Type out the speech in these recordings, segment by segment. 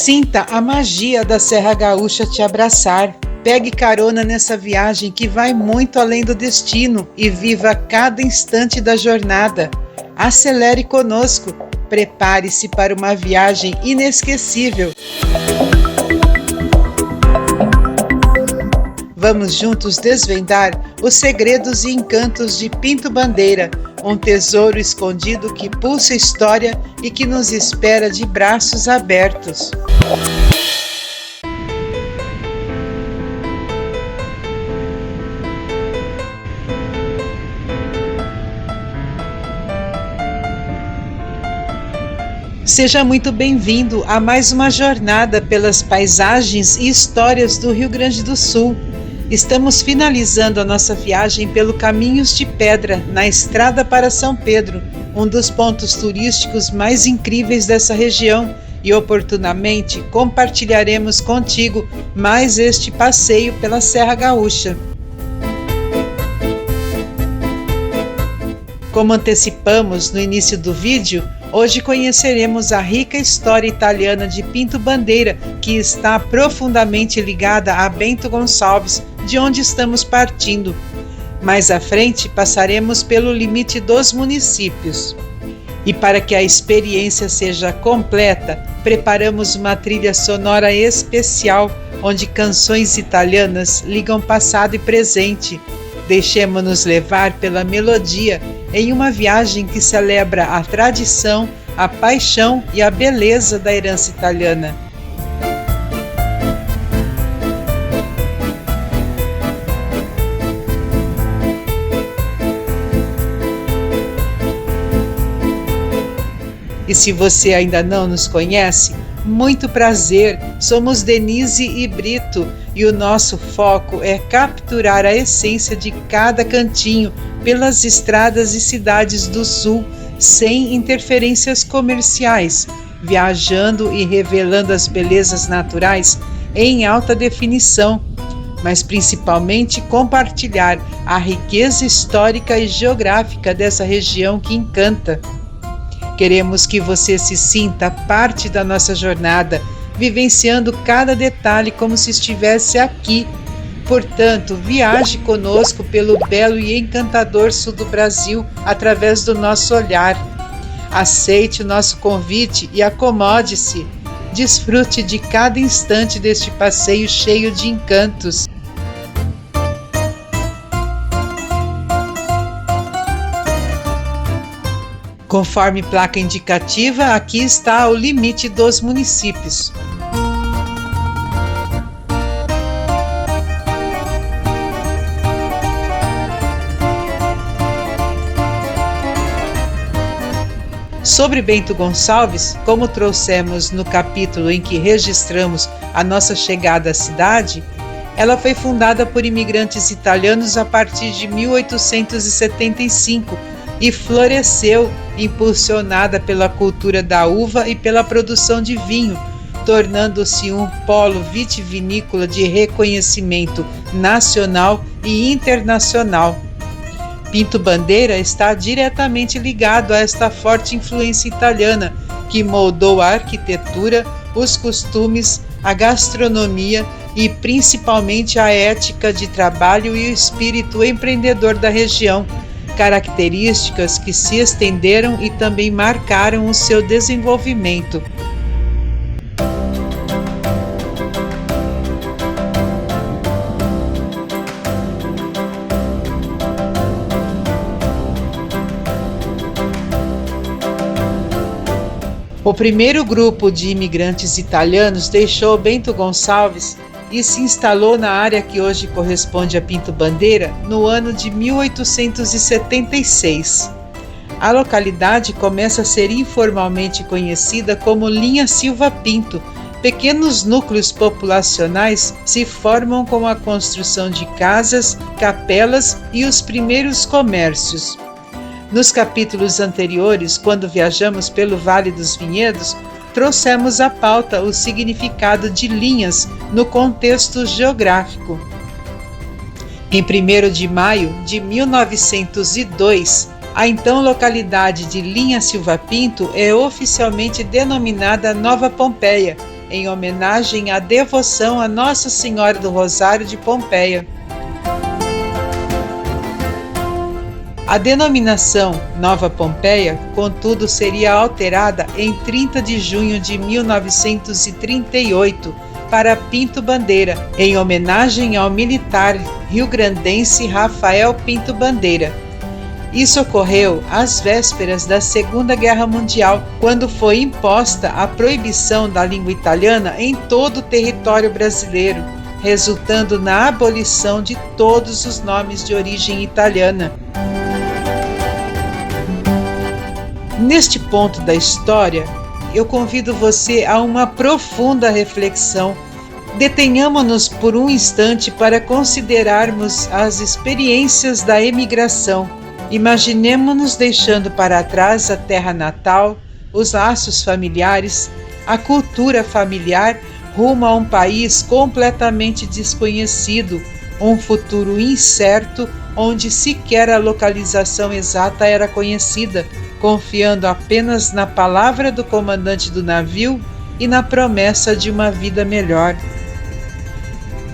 Sinta a magia da Serra Gaúcha te abraçar. Pegue carona nessa viagem que vai muito além do destino e viva cada instante da jornada. Acelere conosco. Prepare-se para uma viagem inesquecível. Vamos juntos desvendar os segredos e encantos de Pinto Bandeira, um tesouro escondido que pulsa história e que nos espera de braços abertos. Seja muito bem-vindo a mais uma jornada pelas paisagens e histórias do Rio Grande do Sul. Estamos finalizando a nossa viagem pelo Caminhos de Pedra, na estrada para São Pedro, um dos pontos turísticos mais incríveis dessa região, e oportunamente compartilharemos contigo mais este passeio pela Serra Gaúcha. Como antecipamos no início do vídeo, hoje conheceremos a rica história italiana de Pinto Bandeira, que está profundamente ligada a Bento Gonçalves, de onde estamos partindo. Mais à frente, passaremos pelo limite dos municípios. E para que a experiência seja completa, preparamos uma trilha sonora especial, onde canções italianas ligam passado e presente. Deixemo-nos levar pela melodia em uma viagem que celebra a tradição, a paixão e a beleza da herança italiana. E se você ainda não nos conhece, muito prazer, somos Denise e Brito e o nosso foco é capturar a essência de cada cantinho pelas estradas e cidades do Sul, sem interferências comerciais, viajando e revelando as belezas naturais em alta definição, mas principalmente compartilhar a riqueza histórica e geográfica dessa região que encanta. Queremos que você se sinta parte da nossa jornada, vivenciando cada detalhe como se estivesse aqui. Portanto, viaje conosco pelo belo e encantador sul do Brasil através do nosso olhar. Aceite o nosso convite e acomode-se. Desfrute de cada instante deste passeio cheio de encantos. Conforme placa indicativa, aqui está o limite dos municípios. Sobre Bento Gonçalves, como trouxemos no capítulo em que registramos a nossa chegada à cidade, ela foi fundada por imigrantes italianos a partir de 1875 e floresceu, impulsionada pela cultura da uva e pela produção de vinho, tornando-se um polo vitivinícola de reconhecimento nacional e internacional. Pinto Bandeira está diretamente ligado a esta forte influência italiana, que moldou a arquitetura, os costumes, a gastronomia e principalmente a ética de trabalho e o espírito empreendedor da região, características que se estenderam e também marcaram o seu desenvolvimento. O primeiro grupo de imigrantes italianos deixou Bento Gonçalves e se instalou na área que hoje corresponde a Pinto Bandeira no ano de 1876. A localidade começa a ser informalmente conhecida como Linha Silva Pinto. Pequenos núcleos populacionais se formam com a construção de casas, capelas e os primeiros comércios. Nos capítulos anteriores, quando viajamos pelo Vale dos Vinhedos, trouxemos à pauta o significado de linhas no contexto geográfico. Em 1º de maio de 1902, a então localidade de Linha Silva Pinto é oficialmente denominada Nova Pompeia em homenagem à devoção a Nossa Senhora do Rosário de Pompeia. A denominação Nova Pompeia, contudo, seria alterada em 30 de junho de 1938 para Pinto Bandeira, em homenagem ao militar rio-grandense Rafael Pinto Bandeira. Isso ocorreu às vésperas da Segunda Guerra Mundial, quando foi imposta a proibição da língua italiana em todo o território brasileiro, resultando na abolição de todos os nomes de origem italiana. Neste ponto da história, eu convido você a uma profunda reflexão. Detenhamo-nos por um instante para considerarmos as experiências da emigração. Imaginemo-nos deixando para trás a terra natal, os laços familiares, a cultura familiar, rumo a um país completamente desconhecido, um futuro incerto, onde sequer a localização exata era conhecida, confiando apenas na palavra do comandante do navio e na promessa de uma vida melhor.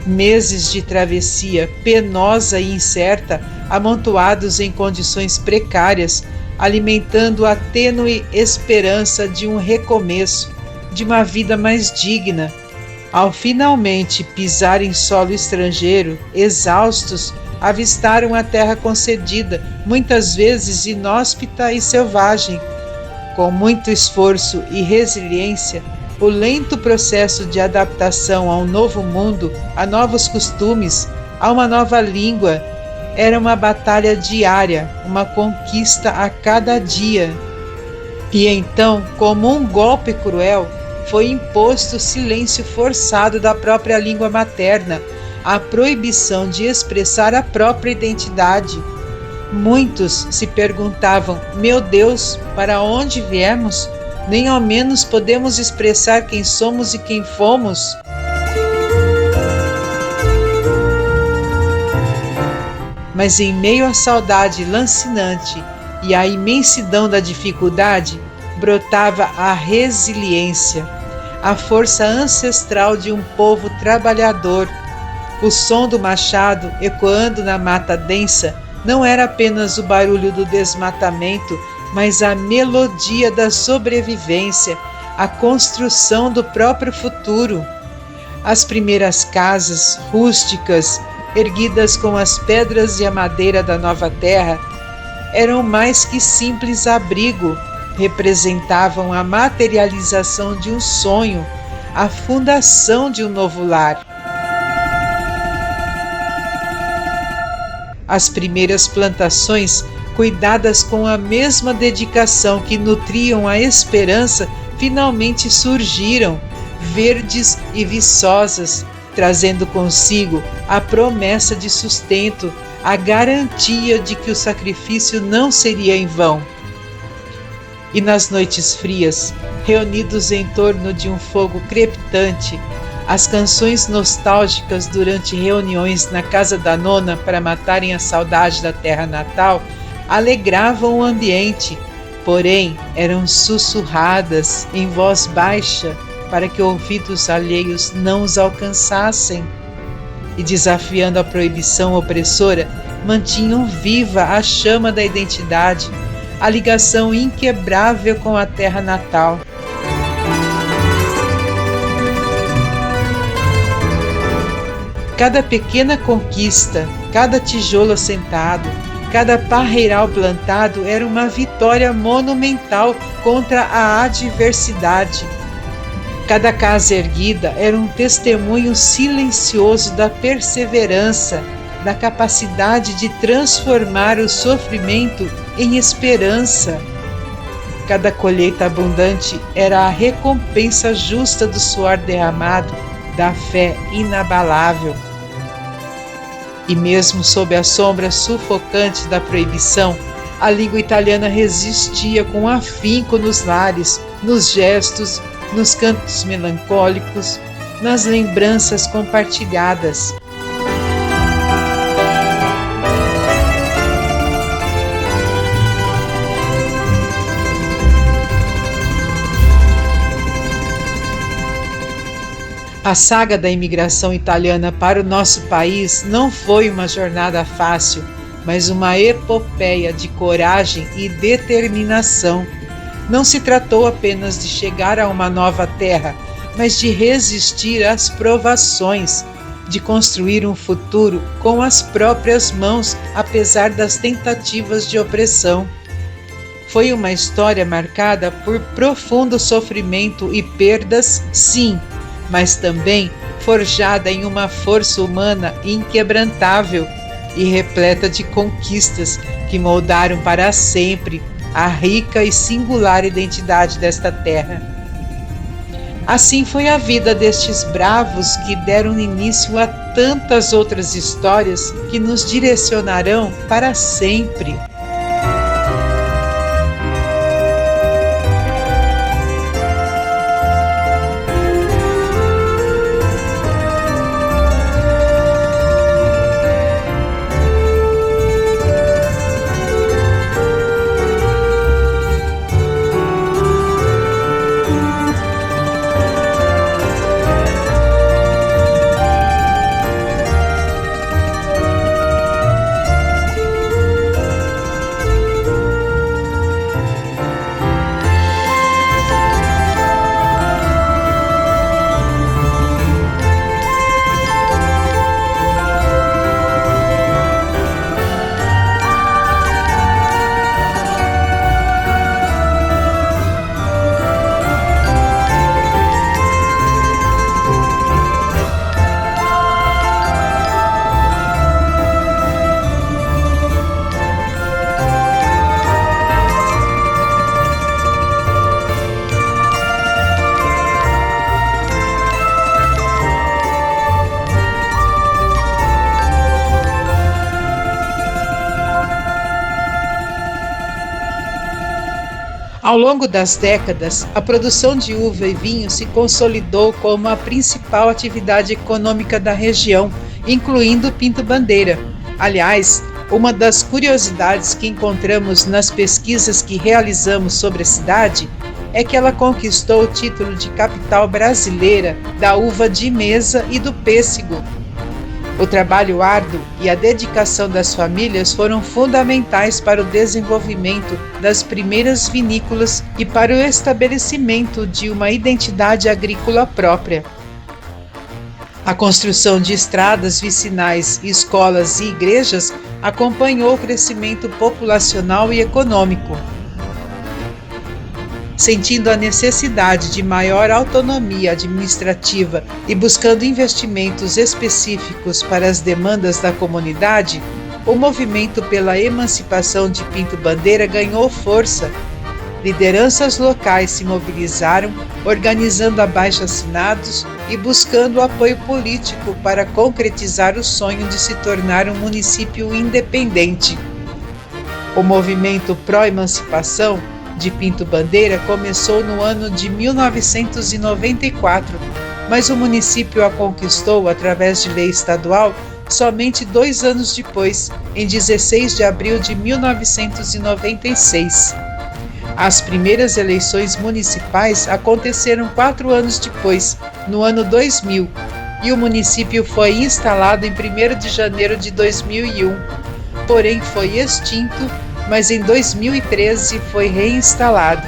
Meses de travessia penosa e incerta, amontoados em condições precárias, alimentando a tênue esperança de um recomeço, de uma vida mais digna. Ao finalmente pisar em solo estrangeiro, exaustos, avistaram a terra concedida, muitas vezes inóspita e selvagem. Com muito esforço e resiliência, o lento processo de adaptação a um novo mundo, a novos costumes, a uma nova língua, era uma batalha diária, uma conquista a cada dia. E então, como um golpe cruel, foi imposto o silêncio forçado da própria língua materna, a proibição de expressar a própria identidade. Muitos se perguntavam: meu Deus, para onde viemos? Nem ao menos podemos expressar quem somos e quem fomos. Mas em meio à saudade lancinante e à imensidão da dificuldade, brotava a resiliência, a força ancestral de um povo trabalhador. O som do machado ecoando na mata densa não era apenas o barulho do desmatamento, mas a melodia da sobrevivência, a construção do próprio futuro. As primeiras casas rústicas, erguidas com as pedras e a madeira da nova terra, eram mais que simples abrigo, representavam a materialização de um sonho, a fundação de um novo lar. As primeiras plantações, cuidadas com a mesma dedicação que nutriam a esperança, finalmente surgiram, verdes e viçosas, trazendo consigo a promessa de sustento, a garantia de que o sacrifício não seria em vão. E nas noites frias, reunidos em torno de um fogo crepitante, as canções nostálgicas durante reuniões na casa da nona para matarem a saudade da terra natal alegravam o ambiente, porém eram sussurradas em voz baixa para que ouvidos alheios não os alcançassem. E desafiando a proibição opressora, mantinham viva a chama da identidade, a ligação inquebrável com a terra natal. Cada pequena conquista, cada tijolo assentado, cada parreiral plantado era uma vitória monumental contra a adversidade. Cada casa erguida era um testemunho silencioso da perseverança, da capacidade de transformar o sofrimento em esperança. Cada colheita abundante era a recompensa justa do suor derramado, da fé inabalável. E mesmo sob a sombra sufocante da proibição, a língua italiana resistia com afinco nos lares, nos gestos, nos cantos melancólicos, nas lembranças compartilhadas. A saga da imigração italiana para o nosso país não foi uma jornada fácil, mas uma epopeia de coragem e determinação. Não se tratou apenas de chegar a uma nova terra, mas de resistir às provações, de construir um futuro com as próprias mãos, apesar das tentativas de opressão. Foi uma história marcada por profundo sofrimento e perdas, sim, mas também forjada em uma força humana inquebrantável e repleta de conquistas que moldaram para sempre a rica e singular identidade desta terra. Assim foi a vida destes bravos que deram início a tantas outras histórias que nos direcionarão para sempre. Ao longo das décadas, a produção de uva e vinho se consolidou como a principal atividade econômica da região, incluindo Pinto Bandeira. Aliás, uma das curiosidades que encontramos nas pesquisas que realizamos sobre a cidade é que ela conquistou o título de capital brasileira da uva de mesa e do pêssego. O trabalho árduo e a dedicação das famílias foram fundamentais para o desenvolvimento das primeiras vinícolas e para o estabelecimento de uma identidade agrícola própria. A construção de estradas vicinais, escolas e igrejas acompanhou o crescimento populacional e econômico. Sentindo a necessidade de maior autonomia administrativa e buscando investimentos específicos para as demandas da comunidade, o movimento pela emancipação de Pinto Bandeira ganhou força. Lideranças locais se mobilizaram, organizando abaixo-assinados e buscando apoio político para concretizar o sonho de se tornar um município independente. O movimento pró-emancipação de Pinto Bandeira começou no ano de 1994, mas o município a conquistou através de lei estadual somente 2 anos depois, em 16 de abril de 1996. As primeiras eleições municipais aconteceram 4 anos depois, no ano 2000, e o município foi instalado em 1º de janeiro de 2001, porém foi extinto, mas em 2013 foi reinstalado.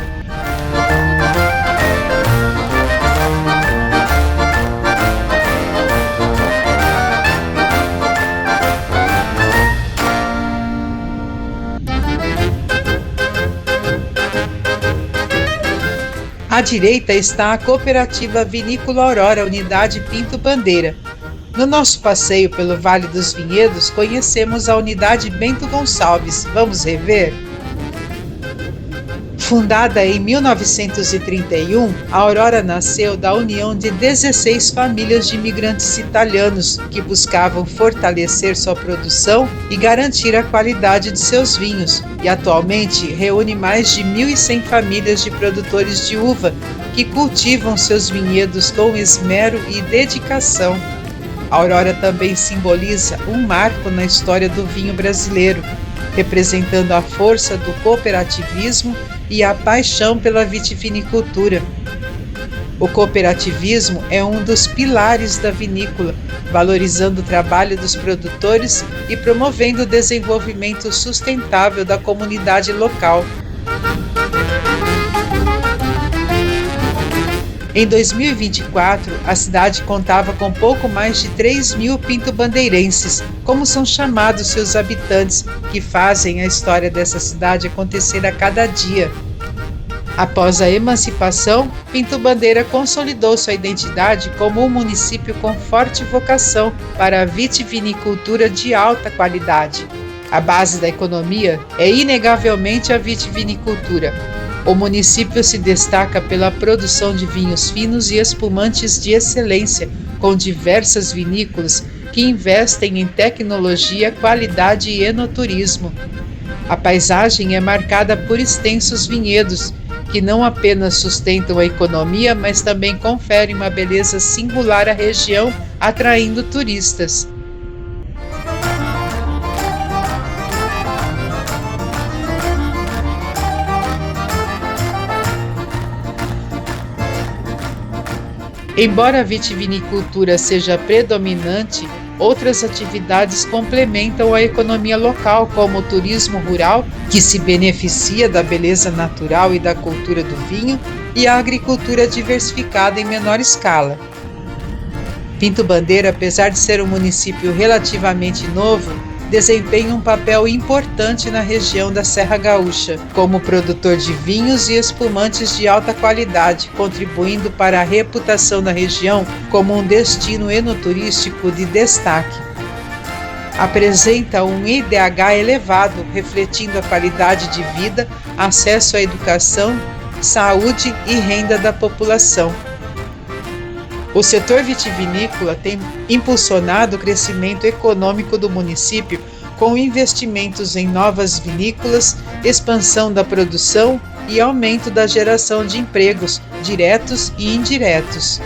À direita está a Cooperativa Vinícola Aurora, Unidade Pinto Bandeira. No nosso passeio pelo Vale dos Vinhedos, conhecemos a Unidade Bento Gonçalves. Vamos rever? Fundada em 1931, a Aurora nasceu da união de 16 famílias de imigrantes italianos que buscavam fortalecer sua produção e garantir a qualidade de seus vinhos, e atualmente reúne mais de 1.100 famílias de produtores de uva que cultivam seus vinhedos com esmero e dedicação. A Aurora também simboliza um marco na história do vinho brasileiro, representando a força do cooperativismo e a paixão pela vitivinicultura. O cooperativismo é um dos pilares da vinícola, valorizando o trabalho dos produtores e promovendo o desenvolvimento sustentável da comunidade local. Em 2024, a cidade contava com pouco mais de 3.000 pinto-bandeirenses, como são chamados seus habitantes, que fazem a história dessa cidade acontecer a cada dia. Após a emancipação, Pinto Bandeira consolidou sua identidade como um município com forte vocação para a vitivinicultura de alta qualidade. A base da economia é inegavelmente a vitivinicultura. O município se destaca pela produção de vinhos finos e espumantes de excelência, com diversas vinícolas que investem em tecnologia, qualidade e enoturismo. A paisagem é marcada por extensos vinhedos, que não apenas sustentam a economia, mas também conferem uma beleza singular à região, atraindo turistas. Embora a vitivinicultura seja predominante, outras atividades complementam a economia local, como o turismo rural, que se beneficia da beleza natural e da cultura do vinho, e a agricultura diversificada em menor escala. Pinto Bandeira, apesar de ser um município relativamente novo, desempenha um papel importante na região da Serra Gaúcha, como produtor de vinhos e espumantes de alta qualidade, contribuindo para a reputação da região como um destino enoturístico de destaque. Apresenta um IDH elevado, refletindo a qualidade de vida, acesso à educação, saúde e renda da população. O setor vitivinícola tem impulsionado o crescimento econômico do município com investimentos em novas vinícolas, expansão da produção e aumento da geração de empregos, diretos e indiretos.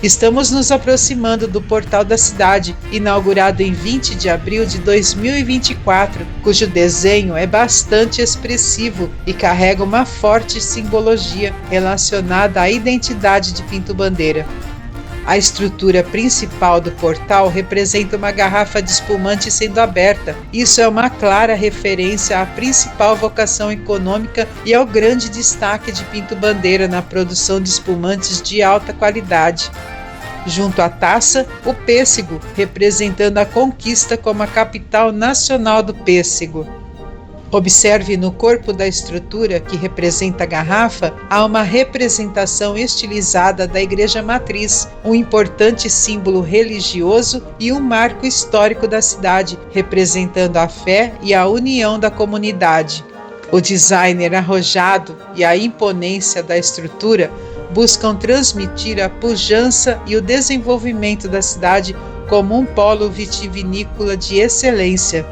Estamos nos aproximando do Portal da Cidade, inaugurado em 20 de abril de 2024, cujo desenho é bastante expressivo e carrega uma forte simbologia relacionada à identidade de Pinto Bandeira. A estrutura principal do portal representa uma garrafa de espumante sendo aberta. Isso é uma clara referência à principal vocação econômica e ao grande destaque de Pinto Bandeira na produção de espumantes de alta qualidade. Junto à taça, o pêssego, representando a conquista como a capital nacional do pêssego. Observe no corpo da estrutura, que representa a garrafa, há uma representação estilizada da Igreja Matriz, um importante símbolo religioso e um marco histórico da cidade, representando a fé e a união da comunidade. O designer arrojado e a imponência da estrutura buscam transmitir a pujança e o desenvolvimento da cidade como um polo vitivinícola de excelência.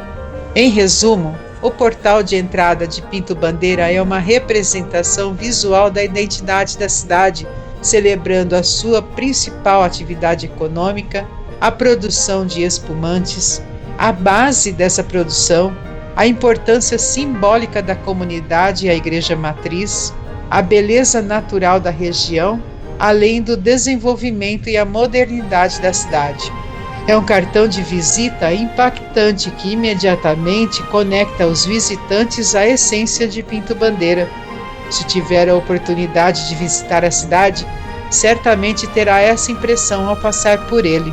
Em resumo, o portal de entrada de Pinto Bandeira é uma representação visual da identidade da cidade, celebrando a sua principal atividade econômica, a produção de espumantes, a base dessa produção, a importância simbólica da comunidade e a Igreja Matriz, a beleza natural da região, além do desenvolvimento e a modernidade da cidade. É um cartão de visita impactante que imediatamente conecta os visitantes à essência de Pinto Bandeira. Se tiver a oportunidade de visitar a cidade, certamente terá essa impressão ao passar por ele.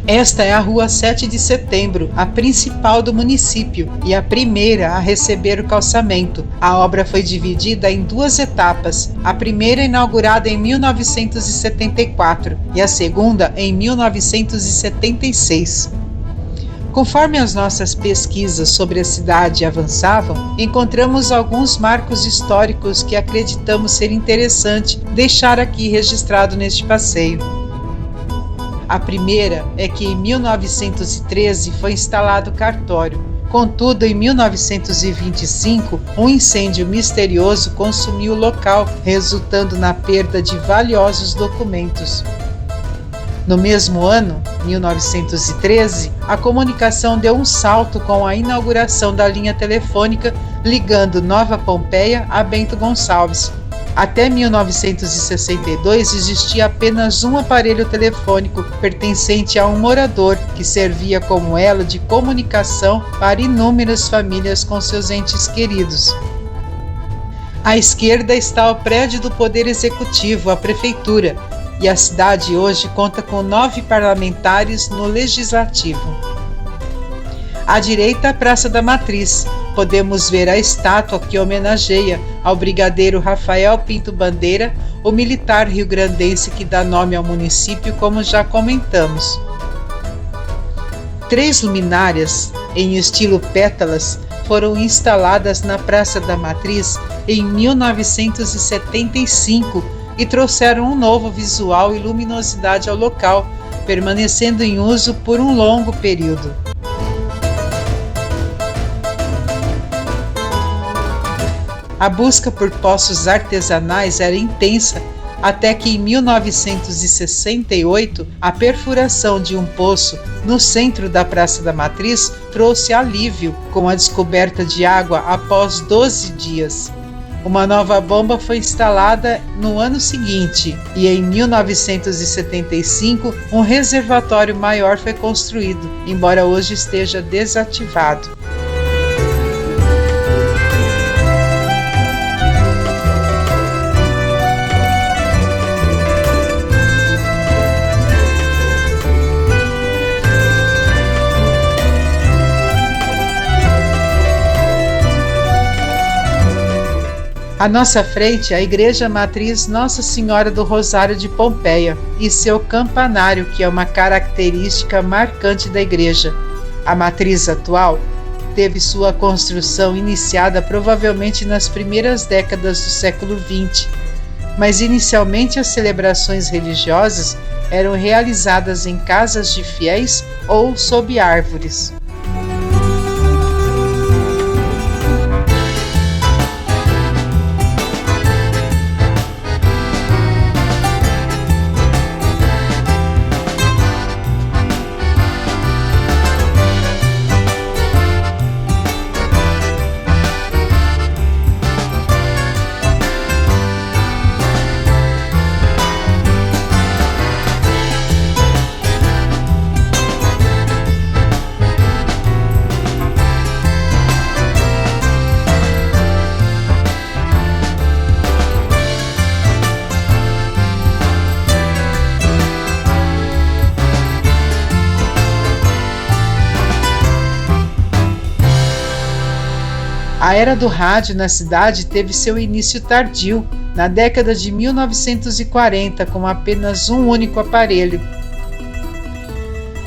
Esta é a Rua 7 de Setembro, a principal do município e a primeira a receber o calçamento. A obra foi dividida em duas etapas, a primeira inaugurada em 1974 e a segunda em 1976. Conforme as nossas pesquisas sobre a cidade avançavam, encontramos alguns marcos históricos que acreditamos ser interessante deixar aqui registrado neste passeio. A primeira é que em 1913 foi instalado o cartório. Contudo, em 1925, um incêndio misterioso consumiu o local, resultando na perda de valiosos documentos. No mesmo ano, 1913, a comunicação deu um salto com a inauguração da linha telefônica ligando Nova Pompeia a Bento Gonçalves. Até 1962 existia apenas um aparelho telefônico pertencente a um morador que servia como elo de comunicação para inúmeras famílias com seus entes queridos. À esquerda está o prédio do Poder Executivo, a Prefeitura, e a cidade hoje conta com 9 parlamentares no Legislativo. À direita, a Praça da Matriz. Podemos ver a estátua que homenageia ao brigadeiro Rafael Pinto Bandeira, o militar rio-grandense que dá nome ao município, como já comentamos. 3 luminárias, em estilo pétalas, foram instaladas na Praça da Matriz em 1975 e trouxeram um novo visual e luminosidade ao local, permanecendo em uso por um longo período. A busca por poços artesanais era intensa, até que em 1968 a perfuração de um poço no centro da Praça da Matriz trouxe alívio com a descoberta de água após 12 dias. Uma nova bomba foi instalada no ano seguinte e em 1975 um reservatório maior foi construído, embora hoje esteja desativado. À nossa frente, a Igreja Matriz Nossa Senhora do Rosário de Pompeia e seu campanário, que é uma característica marcante da igreja. A matriz atual teve sua construção iniciada provavelmente nas primeiras décadas do século XX, mas inicialmente as celebrações religiosas eram realizadas em casas de fiéis ou sob árvores. A era do rádio na cidade teve seu início tardio, na década de 1940, com apenas um único aparelho.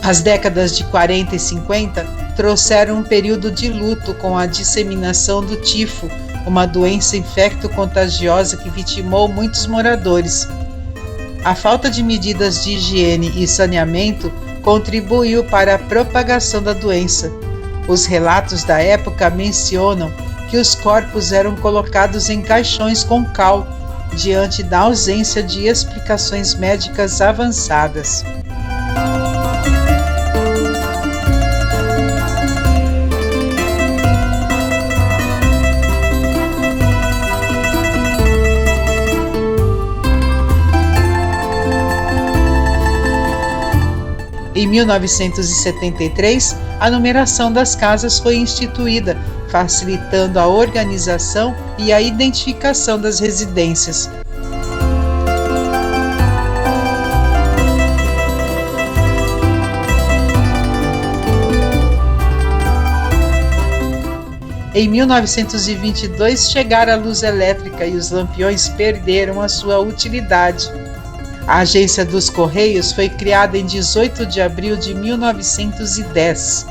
As décadas de 40 e 50 trouxeram um período de luto com a disseminação do tifo, uma doença infecto-contagiosa que vitimou muitos moradores. A falta de medidas de higiene e saneamento contribuiu para a propagação da doença. Os relatos da época mencionam que os corpos eram colocados em caixões com cal, diante da ausência de explicações médicas avançadas. Em 1973, a numeração das casas foi instituída, facilitando a organização e a identificação das residências. Em 1922 chegara a luz elétrica e os lampiões perderam a sua utilidade. A Agência dos Correios foi criada em 18 de abril de 1910.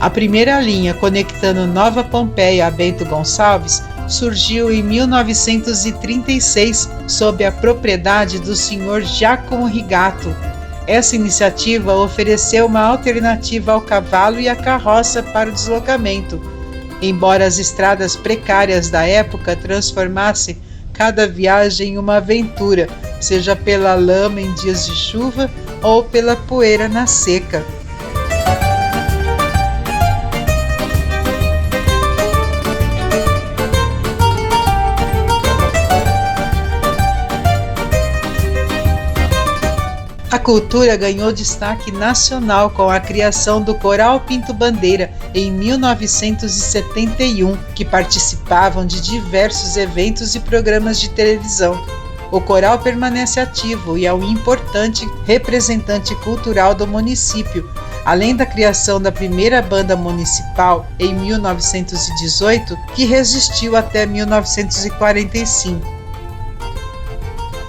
A primeira linha conectando Nova Pompeia a Bento Gonçalves surgiu em 1936 sob a propriedade do Sr. Giacomo Rigato. Essa iniciativa ofereceu uma alternativa ao cavalo e à carroça para o deslocamento, embora as estradas precárias da época transformassem cada viagem em uma aventura, seja pela lama em dias de chuva ou pela poeira na seca. A cultura ganhou destaque nacional com a criação do Coral Pinto Bandeira em 1971, que participavam de diversos eventos e programas de televisão. O coral permanece ativo e é um importante representante cultural do município, além da criação da primeira banda municipal em 1918, que resistiu até 1945.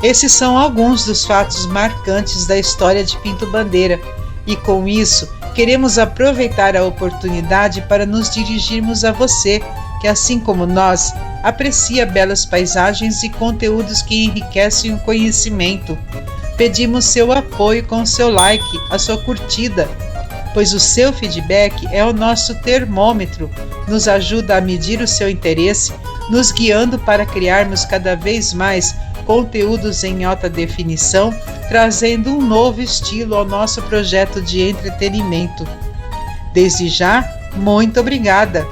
Esses são alguns dos fatos marcantes da história de Pinto Bandeira e, com isso, queremos aproveitar a oportunidade para nos dirigirmos a você, que, assim como nós, aprecia belas paisagens e conteúdos que enriquecem o conhecimento. Pedimos seu apoio com seu like, a sua curtida, pois o seu feedback é o nosso termômetro, nos ajuda a medir o seu interesse, nos guiando para criarmos cada vez mais conteúdos em alta definição, trazendo um novo estilo ao nosso projeto de entretenimento. Desde já, muito obrigada!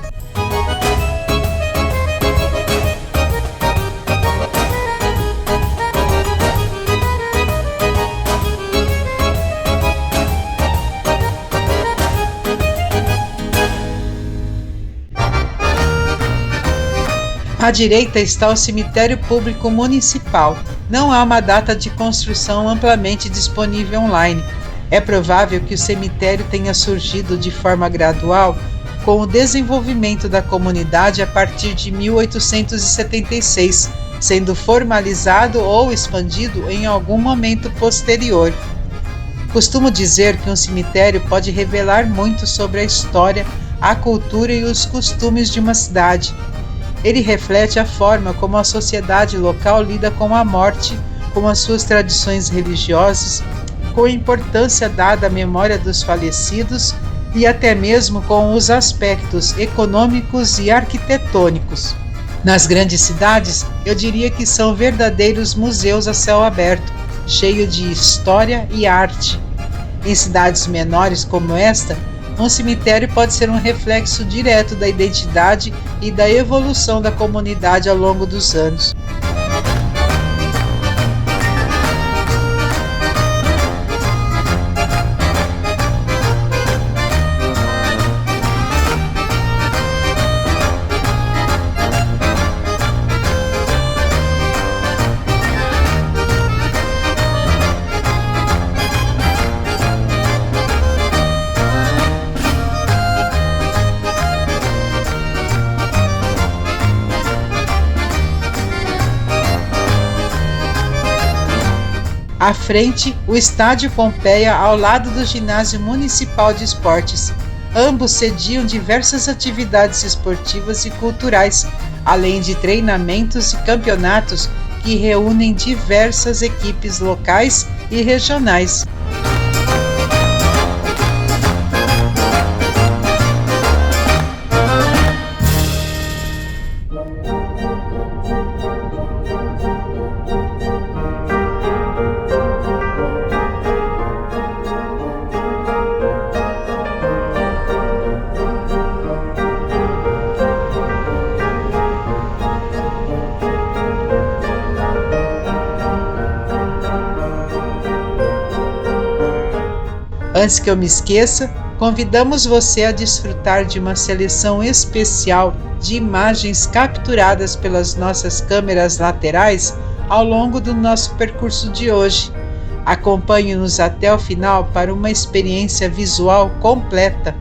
À direita está o cemitério público municipal. Não há uma data de construção amplamente disponível online. É provável que o cemitério tenha surgido de forma gradual com o desenvolvimento da comunidade a partir de 1876, sendo formalizado ou expandido em algum momento posterior. Costumo dizer que um cemitério pode revelar muito sobre a história, a cultura e os costumes de uma cidade. Ele reflete a forma como a sociedade local lida com a morte, com as suas tradições religiosas, com a importância dada à memória dos falecidos e até mesmo com os aspectos econômicos e arquitetônicos. Nas grandes cidades, eu diria que são verdadeiros museus a céu aberto, cheios de história e arte. Em cidades menores como esta, um cemitério pode ser um reflexo direto da identidade e da evolução da comunidade ao longo dos anos. À frente, o Estádio Pompeia ao lado do Ginásio Municipal de Esportes. Ambos sediam diversas atividades esportivas e culturais, além de treinamentos e campeonatos que reúnem diversas equipes locais e regionais. Antes que eu me esqueça, convidamos você a desfrutar de uma seleção especial de imagens capturadas pelas nossas câmeras laterais ao longo do nosso percurso de hoje. Acompanhe-nos até o final para uma experiência visual completa.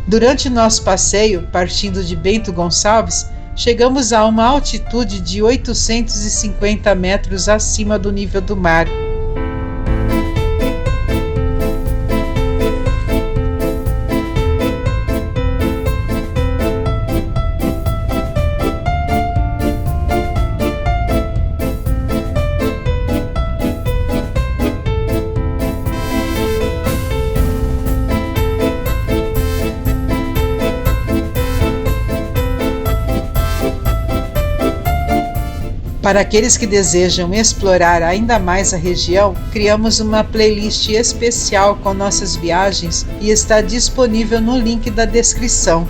Durante nosso passeio, partindo de Bento Gonçalves, chegamos a uma altitude de 850 metros acima do nível do mar. Para aqueles que desejam explorar ainda mais a região, criamos uma playlist especial com nossas viagens e está disponível no link da descrição.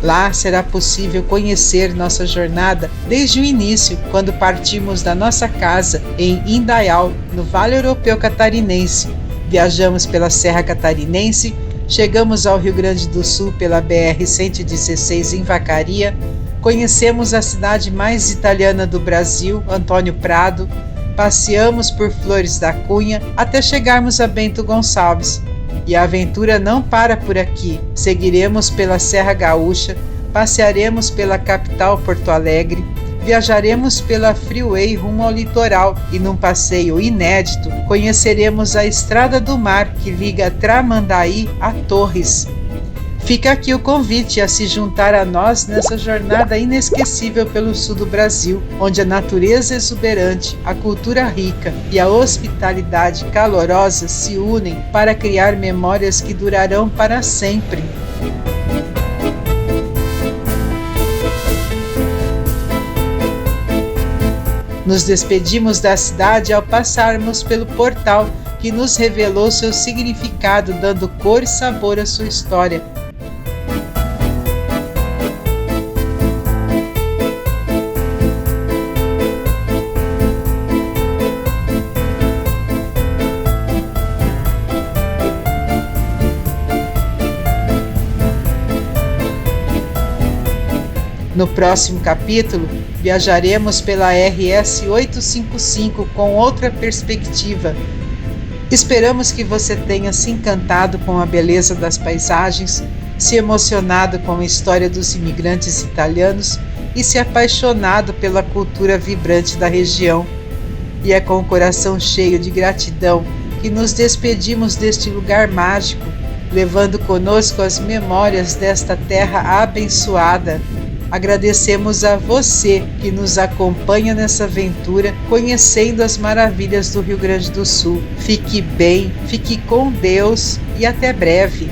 Lá será possível conhecer nossa jornada desde o início, quando partimos da nossa casa em Indaial, no Vale Europeu Catarinense. Viajamos pela Serra Catarinense, chegamos ao Rio Grande do Sul pela BR-116 em Vacaria, conhecemos a cidade mais italiana do Brasil, Antônio Prado, passeamos por Flores da Cunha até chegarmos a Bento Gonçalves. E a aventura não para por aqui. Seguiremos pela Serra Gaúcha, passearemos pela capital Porto Alegre, viajaremos pela Freeway rumo ao litoral e num passeio inédito conheceremos a Estrada do Mar que liga Tramandaí a Torres. Fica aqui o convite a se juntar a nós nessa jornada inesquecível pelo sul do Brasil, onde a natureza exuberante, a cultura rica e a hospitalidade calorosa se unem para criar memórias que durarão para sempre. Nos despedimos da cidade ao passarmos pelo portal que nos revelou seu significado, dando cor e sabor à sua história. No próximo capítulo, viajaremos pela RS 855 com outra perspectiva. Esperamos que você tenha se encantado com a beleza das paisagens, se emocionado com a história dos imigrantes italianos e se apaixonado pela cultura vibrante da região. E é com o coração cheio de gratidão que nos despedimos deste lugar mágico, levando conosco as memórias desta terra abençoada. Agradecemos a você que nos acompanha nessa aventura, conhecendo as maravilhas do Rio Grande do Sul. Fique bem, fique com Deus e até breve.